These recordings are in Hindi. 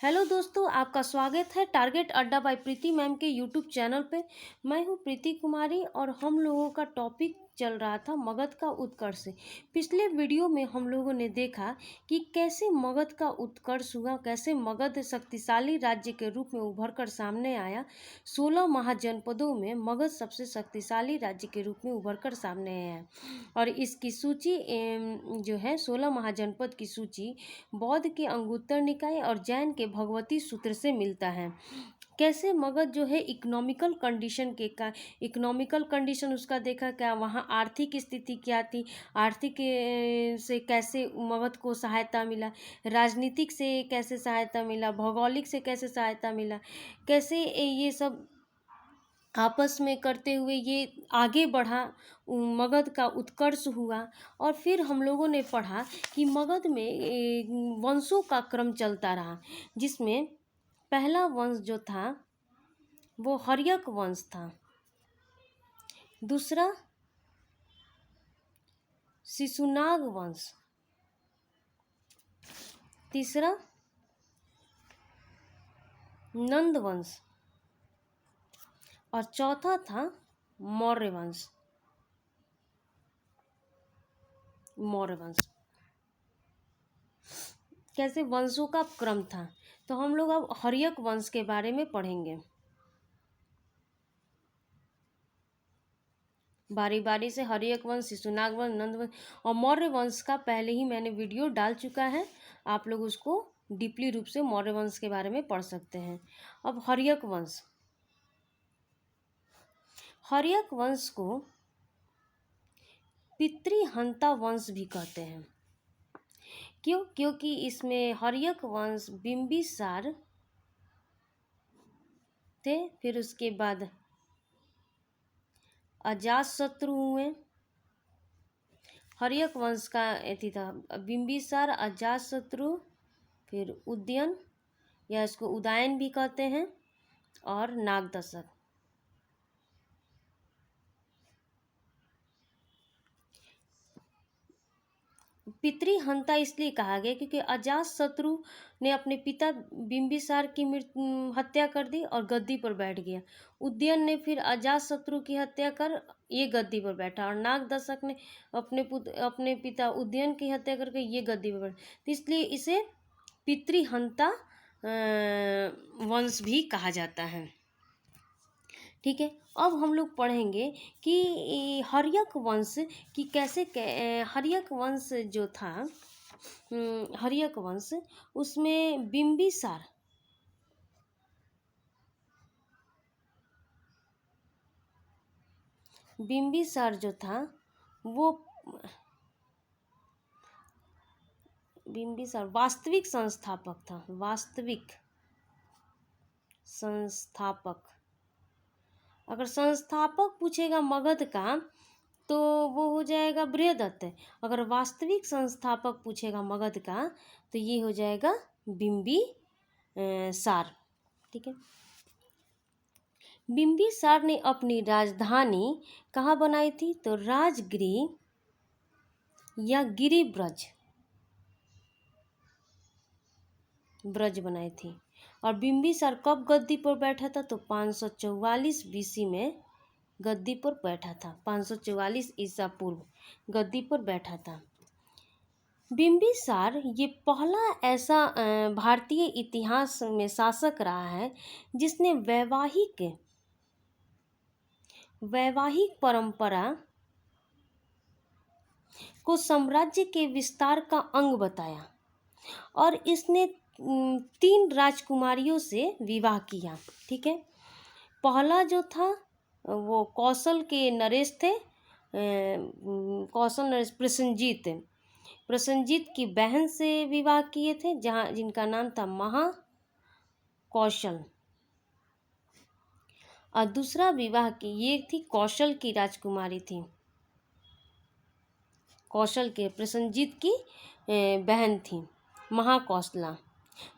हेलो दोस्तों, आपका स्वागत है टारगेट अड्डा बाय प्रीति मैम के यूट्यूब चैनल पे। मैं हूँ प्रीति कुमारी और हम लोगों का टॉपिक चल रहा था मगध का उत्कर्ष। पिछले वीडियो में हम लोगों ने देखा कि कैसे मगध का उत्कर्ष हुआ, कैसे मगध शक्तिशाली राज्य के रूप में उभर कर सामने आया। 16 महाजनपदों में मगध सबसे शक्तिशाली राज्य के रूप में उभर कर सामने आया और इसकी सूची जो है 16 महाजनपद की सूची बौद्ध के अंगुत्तर निकाय और जैन के भगवती सूत्र से मिलता है। कैसे मगध जो है इकोनॉमिकल कंडीशन उसका देखा, क्या वहाँ आर्थिक स्थिति क्या थी, आर्थिक से कैसे मगध को सहायता मिला, राजनीतिक से कैसे सहायता मिला, भौगोलिक से कैसे सहायता मिला, कैसे ये सब आपस में करते हुए ये आगे बढ़ा, मगध का उत्कर्ष हुआ। और फिर हम लोगों ने पढ़ा कि मगध में वंशों का क्रम चलता रहा, जिसमें पहला वंश जो था वो हर्यक वंश था, दूसरा शिशुनाग वंश, तीसरा नंद वंश और चौथा था मौर्य वंश। कैसे वंशों का क्रम था, तो हम लोग अब हर्यक वंश के बारे में पढ़ेंगे। बारी बारी से हर्यक वंश, शिशुनाग वंश, नंद वंश और मौर्य वंश का पहले ही मैंने वीडियो डाल चुका है, आप लोग उसको डीपली रूप से मौर्य वंश के बारे में पढ़ सकते हैं। अब हर्यक वंश को पितृहंता वंश भी कहते हैं। क्यों? क्योंकि इसमें हर्यक वंश बिंबिसार थे, फिर उसके बाद अजातशत्रु हुए। हर्यक वंश का एथी था बिंबिसार, अजातशत्रु, फिर उदयन या इसको उदयन भी कहते हैं, और नागदशक। पितृहंता इसलिए कहा गया क्योंकि अजातशत्रु ने अपने पिता बिंबिसार की हत्या कर दी और गद्दी पर बैठ गया। उदयन ने फिर अजातशत्रु की हत्या कर ये गद्दी पर बैठा, और नागदशक ने अपने पिता उदयन की हत्या करके ये गद्दी पर बैठा। तो इसलिए इसे पितृहंता वंश भी कहा जाता है। ठीक है, अब हम लोग पढ़ेंगे कि हर्यक वंश की कैसे हर्यक वंश जो था, हर्यक वंश उसमें बिंबिसार जो था वो बिंबिसार वास्तविक संस्थापक। अगर संस्थापक पूछेगा मगध का तो वो हो जाएगा बृहदत्त। अगर वास्तविक संस्थापक पूछेगा मगध का तो ये हो जाएगा बिंबिसार। ठीक है, बिंबिसार ने अपनी राजधानी कहाँ बनाई थी? तो राजगिरी या गिरिब्रज बनाई थी। और बिंबिसार कब गद्दी पर बैठा था? तो 544 बीसी में गद्दी पर बैठा था। 544 ईसा पूर्व गद्दी पर बैठा था। बिंबिसार ये पहला ऐसा भारतीय इतिहास में शासक रहा है जिसने वैवाहिक परंपरा को साम्राज्य के विस्तार का अंग बताया, और इसने 3 राजकुमारियों से विवाह किया। ठीक है, पहला जो था वो कौशल के नरेश थे, कौशल नरेश प्रसन्नजीत की बहन से विवाह किए थे, जिनका नाम था महाकौशल। और दूसरा विवाह की ये थी कौशल की राजकुमारी थी, कौशल के प्रसन्नजीत की बहन थी महाकौशला।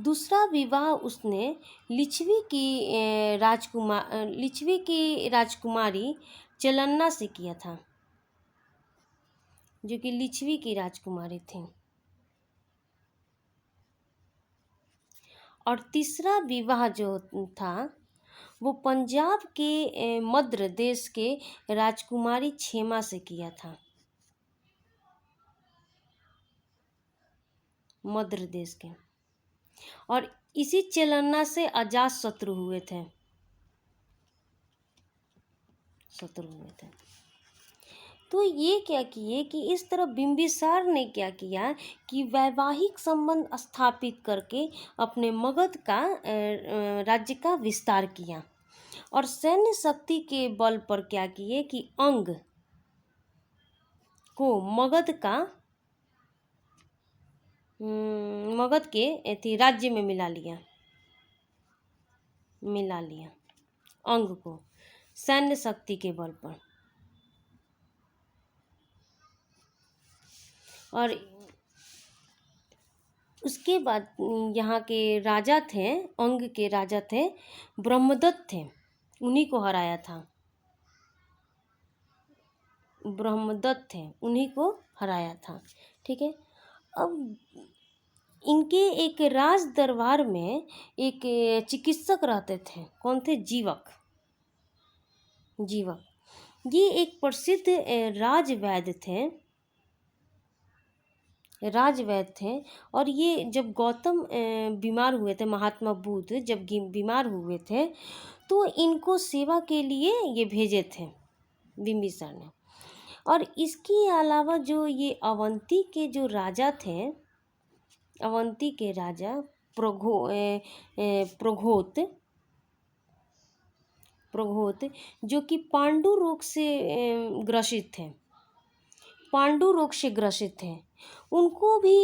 दूसरा विवाह उसने लिच्छवी की राजकुमारी चलन्ना से किया था, जो कि लिच्छवी की राजकुमारी थी। और तीसरा विवाह जो था वो पंजाब के मद्र देश के राजकुमारी क्षेमा से किया था। मद्र देश के। और इसी चलन्ना से अजात शत्रु हुए थे। तो ये क्या किए कि इस तरह बिंबिसार ने क्या किया कि वैवाहिक संबंध स्थापित करके अपने मगध का राज्य का विस्तार किया और सैन्य शक्ति के बल पर क्या किए कि अंग को मगध के राज्य में मिला लिया अंग को सैन्य शक्ति के बल पर। और उसके बाद यहाँ के राजा थे, अंग के राजा थे ब्रह्मदत्त थे, उन्हीं को हराया था। ब्रह्मदत्त थे, उन्हीं को हराया था। ठीक है। अब इनके एक राज दरबार में एक चिकित्सक रहते थे। कौन थे? जीवक। ये एक प्रसिद्ध राजवैद्य थे। और ये जब गौतम बीमार हुए थे, महात्मा बुद्ध जब बीमार हुए थे तो इनको सेवा के लिए ये भेजे थे बिंबिसार ने। और इसके अलावा जो ये अवंती के जो राजा थे, अवंती के राजा प्रघोत जो कि पांडु रोग से ग्रसित थे, उनको भी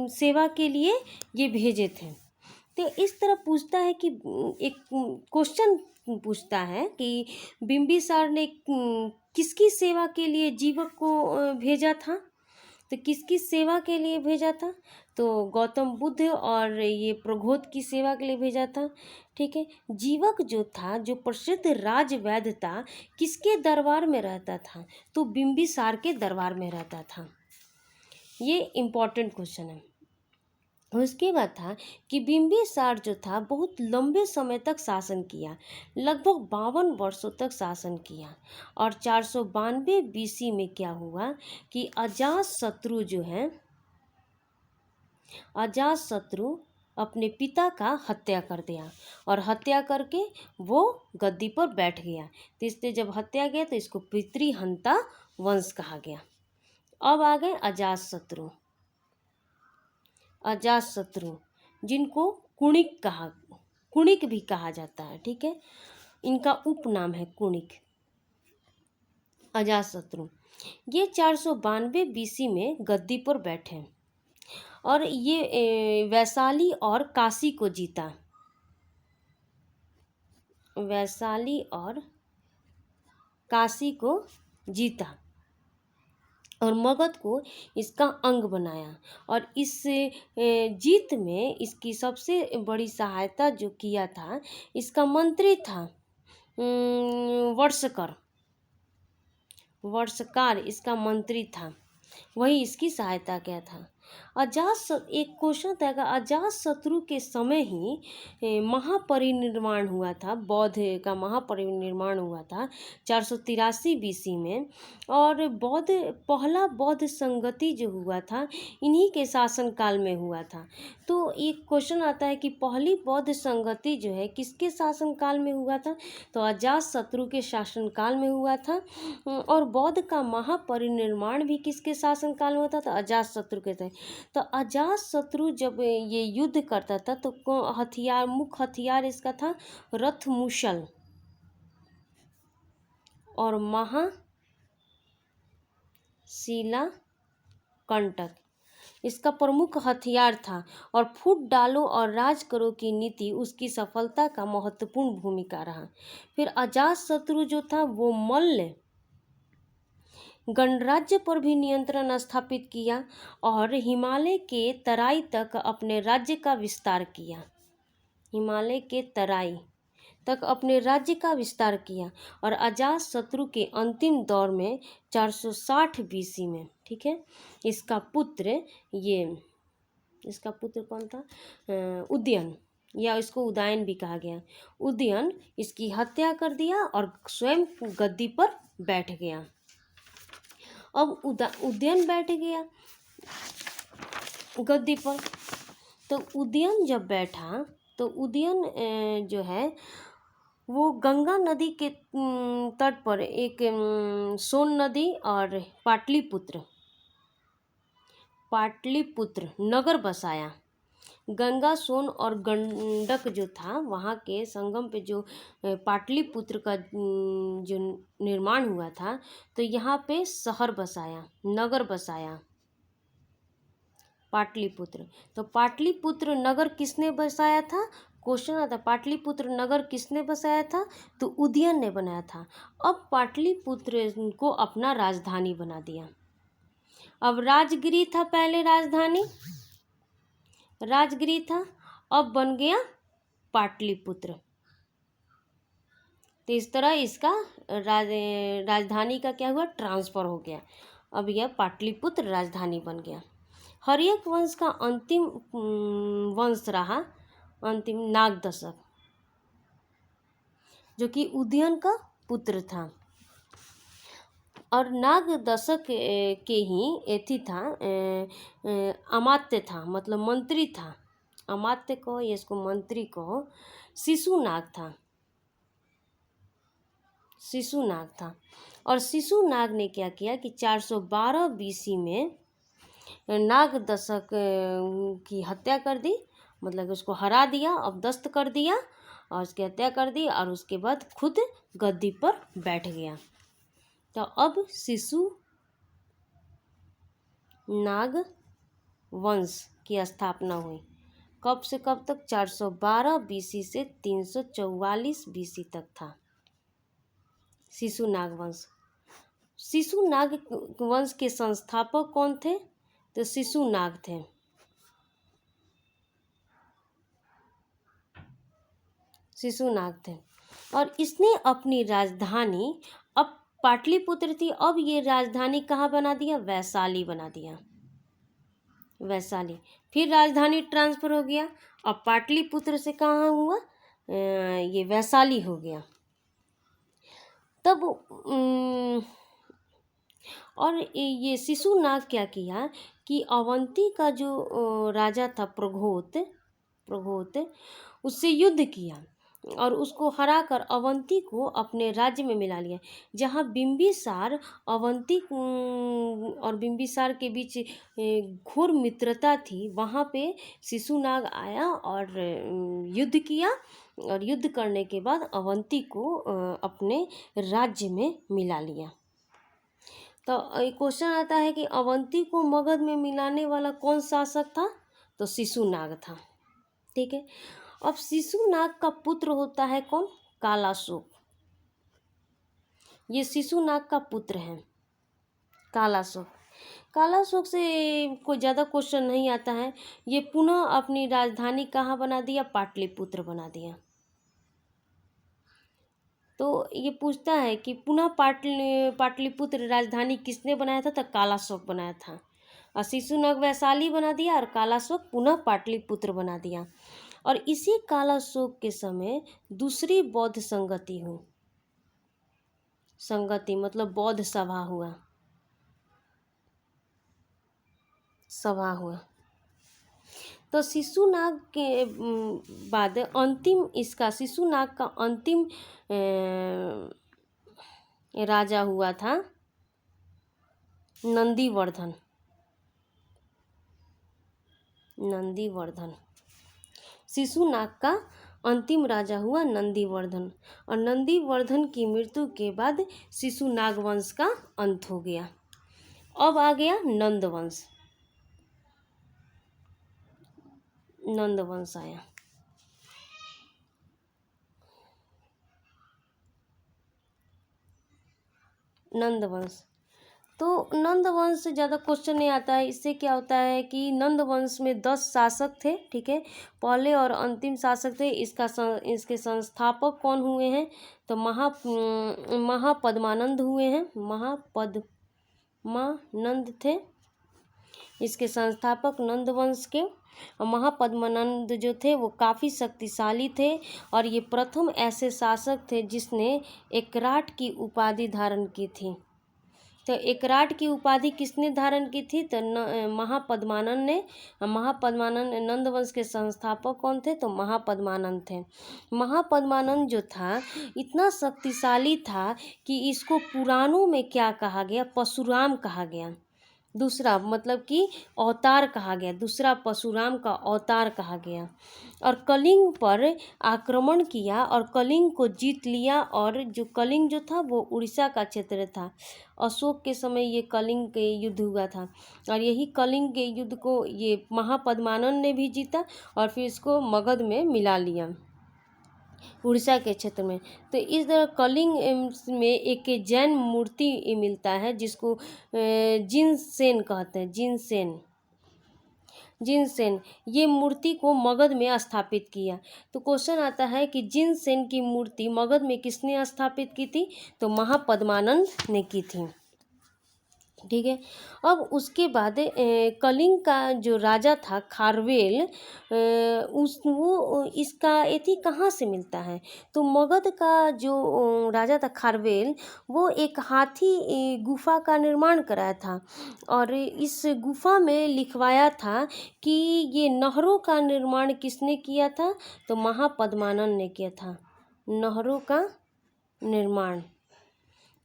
सेवा के लिए ये भेजे थे। तो इस तरह पूछता है कि एक क्वेश्चन पूछता है कि बिंबिसार ने किसकी सेवा के लिए जीवक को भेजा था? तो किसकी सेवा के लिए भेजा था? तो गौतम बुद्ध और ये प्रघोत की सेवा के लिए भेजा था। ठीक है। जीवक जो था, जो प्रसिद्ध राजवैद्य था, किसके दरबार में रहता था? तो बिंबिसार के दरबार में रहता था। ये इम्पोर्टेंट क्वेश्चन है। उसके बाद था कि बिंबिसार जो था बहुत लंबे समय तक शासन किया, लगभग 52 वर्षों तक शासन किया। और 492 BC में क्या हुआ कि अजातशत्रु अपने पिता का हत्या कर दिया और हत्या करके वो गद्दी पर बैठ गया। तो इससे जब हत्या गया तो इसको पितृहंता वंश कहा गया। अब आ गए अजातशत्रु जिनको कुणिक भी कहा जाता है। ठीक है। इनका उपनाम है कुणिक। अजातशत्रु ये 492 BC में गद्दी पर बैठे और ये वैशाली और काशी को जीता और मगध को इसका अंग बनाया। और इस जीत में इसकी सबसे बड़ी सहायता जो किया था, इसका मंत्री था वर्षकार इसका मंत्री था, वही इसकी सहायता किया था। एक क्वेश्चन था, अजातशत्रु के समय ही महापरिनिर्वाण हुआ था, बौद्ध का महापरिनिर्वाण हुआ था 483 BC में। और पहला बौद्ध संगति जो हुआ था इन्हीं के शासनकाल में हुआ था। तो एक क्वेश्चन आता है कि पहली बौद्ध संगति जो है किसके शासनकाल में हुआ था? तो अजातशत्रु के शासनकाल में हुआ था। और बौद्ध का महापरिनिर्वाण भी किसके शासनकाल में होता था? अजातशत्रु के थे। तो अजातशत्रु जब ये युद्ध करता था तो मुख्य हथियार इसका था रथ मुसल और महाशिला कंटक, इसका प्रमुख हथियार था। और फूट डालो और राज करो की नीति उसकी सफलता का महत्वपूर्ण भूमिका रहा। फिर अजातशत्रु जो था वो मल्ल गणराज्य पर भी नियंत्रण स्थापित किया और हिमालय के तराई तक अपने राज्य का विस्तार किया। और अजातशत्रु के अंतिम दौर में 460 BC में, ठीक है, इसका पुत्र ये इसका पुत्र कौन था? उदयन, या इसको उदयन भी कहा गया। उदयन इसकी हत्या कर दिया और स्वयं गद्दी पर बैठ गया। अब उदयन बैठ गया गद्दी पर, तो उदयन जब बैठा तो उदयन जो है वो गंगा नदी के तट पर एक सोन नदी और पाटलिपुत्र नगर बसाया। गंगा, सोन और गंडक जो था वहाँ के संगम पे जो पाटलिपुत्र का जो निर्माण हुआ था, तो यहाँ पे शहर बसाया, नगर बसाया पाटलिपुत्र। तो पाटलिपुत्र नगर किसने बसाया था? क्वेश्चन आता, पाटलिपुत्र नगर किसने बसाया था? तो उदयन ने बनाया था। अब पाटलिपुत्र को अपना राजधानी बना दिया। अब राजगिरी था पहले, राजगिरी था, अब बन गया पाटलिपुत्र। तो इस तरह इसका राजधानी का क्या हुआ? ट्रांसफर हो गया। अब यह पाटलिपुत्र राजधानी बन गया। हर्यक वंश का अंतिम वंश रहा, अंतिम नागदशक, जो कि उदयन का पुत्र था। और नागदशक के ही एथी था, अमात्य था, मतलब मंत्री था। अमात्य को, ये इसको मंत्री को शिशुनाग था। और शिशुनाग ने क्या किया कि 412 बीसी में नागदशक की हत्या कर दी, मतलब उसको हरा दिया, अपदस्थ कर दिया और उसकी हत्या कर दी, और उसके बाद खुद गद्दी पर बैठ गया। तो अब शिशुनाग वंश की स्थापना हुई। कब से कब तक? 412 बीसी से 344 बीसी तक था शिशुनाग वंश। शिशुनाग वंश के संस्थापक कौन थे? तो शिशुनाग थे। और इसने अपनी राजधानी, अब पाटलिपुत्र थी, अब ये राजधानी कहाँ बना दिया? वैशाली बना दिया, वैशाली। फिर राजधानी ट्रांसफर हो गया, अब पाटलिपुत्र से कहाँ हुआ? ये वैशाली हो गया। तब और ये शिशुनाग क्या किया कि अवंती का जो राजा था प्रघोत, उससे युद्ध किया और उसको हराकर अवंती को अपने राज्य में मिला लिया। जहाँ बिंबिसार, अवंती और बिंबिसार के बीच घोर मित्रता थी, वहाँ पे शिशुनाग आया और युद्ध किया, और युद्ध करने के बाद अवंती को अपने राज्य में मिला लिया। तो एक क्वेश्चन आता है कि अवंती को मगध में मिलाने वाला कौन शासक था? तो शिशुनाग था। ठीक है। अब शिशुनाग का पुत्र होता है कौन? कालाशोक। ये शिशुनाग का पुत्र है कालाशोक से कोई ज़्यादा क्वेश्चन नहीं आता है। ये पुनः अपनी राजधानी कहाँ बना दिया? पाटलिपुत्र बना दिया। तो ये पूछता है कि पुनः पाटलिपुत्र राजधानी किसने बनाया था? तो कालाशोक बनाया था। और शिशुनाग वैशाली बना दिया और कालाशोक पुनः पाटलिपुत्र बना दिया। और इसी कालाशोक के समय दूसरी बौद्ध संगति मतलब बौद्ध सभा हुआ। तो शिशुनाग के बाद शिशुनाग का अंतिम राजा हुआ था नंदीवर्धन। शिशुनाग का अंतिम राजा हुआ नंदीवर्धन, और नंदीवर्धन की मृत्यु के बाद शिशुनाग वंश का अंत हो गया। अब आ गया नंद वंश आया। नंद वंश, तो नंद वंश से ज़्यादा क्वेश्चन नहीं आता है। इससे क्या होता है कि नंद वंश में 10 शासक थे। ठीक है, पहले और अंतिम शासक थे। इसके संस्थापक कौन हुए हैं? तो महापद्मानंद हुए हैं। महापद्मानंद थे इसके संस्थापक नंद वंश के। और महापद्मानंद जो थे वो काफ़ी शक्तिशाली थे और ये प्रथम ऐसे शासक थे जिसने एकराट की उपाधि धारण की थी। तो एकराट की उपाधि किसने धारण की थी? तो महापद्मानंद ने। महापद्मानंद नंद वंश के संस्थापक कौन थे? तो महापद्मानंद थे। महापद्मानंद जो था इतना शक्तिशाली था कि इसको पुराणों में क्या कहा गया? परशुराम कहा गया। दूसरा मतलब कि अवतार कहा गया, दूसरा परशुराम का अवतार कहा गया। और कलिंग पर आक्रमण किया और कलिंग को जीत लिया। और जो कलिंग जो था वो उड़ीसा का क्षेत्र था। अशोक के समय ये कलिंग के युद्ध हुआ था और यही कलिंग के युद्ध को ये महापद्मानंद ने भी जीता और फिर इसको मगध में मिला लिया, उड़ीसा के क्षेत्र में। तो इस तरह कलिंग में एक जैन मूर्ति मिलता है जिसको जिनसेन कहते हैं। जिनसेन ये मूर्ति को मगध में स्थापित किया। तो क्वेश्चन आता है कि जिनसेन की मूर्ति मगध में किसने स्थापित की थी? तो महापद्मानंद ने की थी। ठीक है। अब उसके बाद कलिंग का जो राजा था खारवेल, वो इसका एथी कहाँ से मिलता है? तो मगध का जो राजा था खारवेल, वो एक हाथी गुफा का निर्माण कराया था और इस गुफा में लिखवाया था कि ये नहरों का निर्माण किसने किया था? तो महापद्मानंद ने किया था नहरों का निर्माण।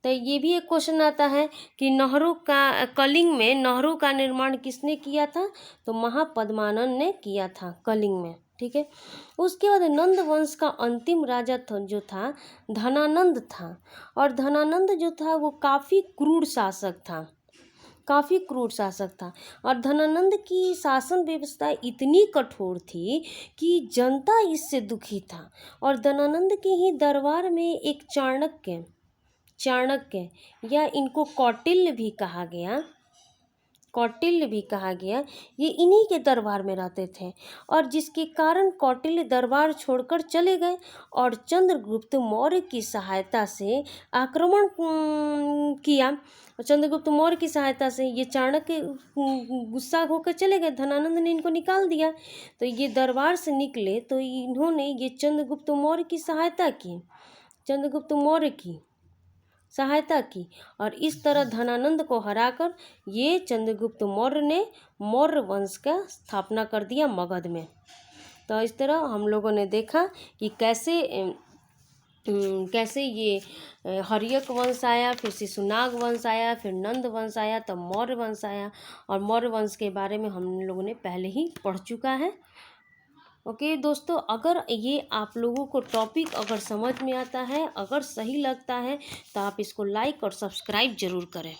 तो ये भी एक क्वेश्चन आता है कि नहरों का कलिंग में नहरों का निर्माण किसने किया था? तो महापद्मानंद ने किया था कलिंग में। ठीक है। उसके बाद नंद वंश का अंतिम राजा जो था धनानंद था और धनानंद जो था वो काफ़ी क्रूर शासक था और धनानंद की शासन व्यवस्था इतनी कठोर थी कि जनता इससे दुखी था। और धनानंद के ही दरबार में एक चाणक्य या इनको कौटिल्य भी कहा गया, ये इन्हीं के दरबार में रहते थे और जिसके कारण कौटिल्य दरबार छोड़कर चले गए और चंद्रगुप्त मौर्य की सहायता से आक्रमण किया। चंद्रगुप्त मौर्य की सहायता से ये चाणक्य गुस्सा होकर चले गए, धनानंद ने इनको निकाल दिया। तो ये दरबार से निकले तो इन्होंने ये चंद्रगुप्त मौर्य की सहायता की और इस तरह धनानंद को हराकर ये चंद्रगुप्त मौर्य ने मौर्य वंश का स्थापना कर दिया मगध में। तो इस तरह हम लोगों ने देखा कि कैसे ये हर्यक वंश आया, फिर शिशुनाग वंश आया, फिर नंद वंश आया, तब मौर्य वंश आया और मौर्य वंश के बारे में हम लोगों ने पहले ही पढ़ चुका है। ओके दोस्तों, अगर ये आप लोगों को टॉपिक अगर समझ में आता है, अगर सही लगता है तो आप इसको लाइक और सब्सक्राइब ज़रूर करें।